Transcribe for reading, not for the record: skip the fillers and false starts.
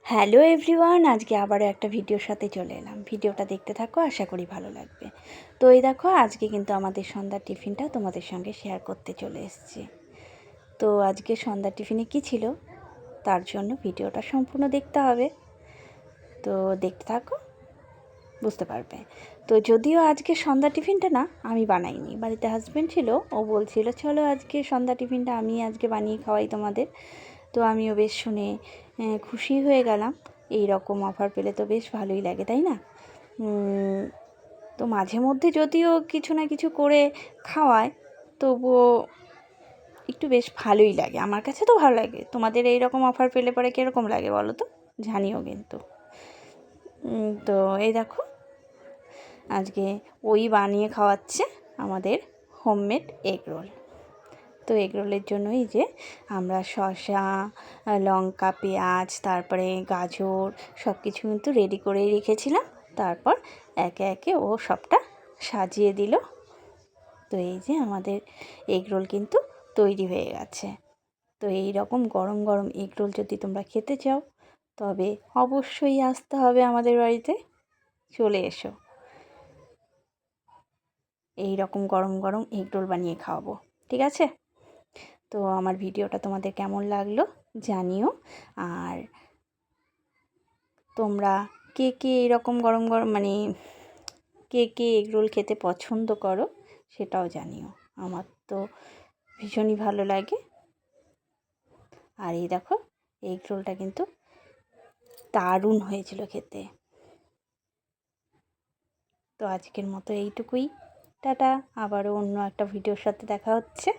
Hello everyone, আজকে আবারও একটা ভিডিওর সাথে চলে এলাম। ভিডিওটা দেখতে থাকো, আশা করি ভালো লাগবে। তো এই দেখো, আজকে কিন্তু আমাদের সন্ধ্যার টিফিনটা তোমাদের সঙ্গে শেয়ার করতে চলে এসেছি। তো আজকে সন্ধ্যার টিফিনে কী ছিল তার জন্য ভিডিওটা সম্পূর্ণ দেখতে হবে। তো দেখতে থাকো, বুঝতে পারবে। তো যদিও আজকে সন্ধ্যা টিফিনটা না আমি বানাইনি, বাড়িতে হাজব্যান্ড ছিল, ও বলছিল চলো আজকে সন্ধ্যা টিফিনটা আমি আজকে বানিয়ে খাওয়াই তোমাদের। তো আমিও বেশ শুনে খুশি হয়ে গেলাম। এই রকম অফার পেলে তো বেশ ভালোই লাগে, তাই না? তো মাঝে মধ্যে যদিও কিছু না কিছু করে খাওয়ায়, তবুও একটু বেশ ভালোই লাগে। আমার কাছে তো ভালো লাগে। তোমাদের এই রকম অফার পেলে পরে কীরকম লাগে বলো তো, জানিও কিন্তু। তো এই দেখো, আজকে ওই বানিয়ে খাওয়াচ্ছে আমাদের হোমমেড এগ রোল। তো এগ রোলের জন্যই যে আমরা শসা, লঙ্কা, পেঁয়াজ, তারপরে গাজর সব কিছু কিন্তু রেডি করেই রেখেছিলাম। তারপর একে একে ও সবটা সাজিয়ে দিল। তো এই যে আমাদের এগ রোল কিন্তু তৈরি হয়ে গেছে। তো এই রকম গরম গরম এগ রোল যদি তোমরা খেতে চাও, তবে অবশ্যই আসতে হবে আমাদের বাড়িতে। চলে এসো, এই রকম গরম গরম এগ রোল বানিয়ে খাওয়াবো, ঠিক আছে? তো আমার ভিডিওটা তোমাদের কেমন লাগলো জানিও। আর তোমরা কে কে এরকম গরম গরম কে কে এগ রোল খেতে পছন্দ করো সেটাও জানিও। আমার তো ভীষণই ভালো লাগে। আর এই দেখো, এগ রোলটা কিন্তু দারুণ হয়েছিল খেতে। তো আজকের মতো এইটুকুই। টাটা, আবারও অন্য একটা ভিডিওর সাথে দেখা হচ্ছে।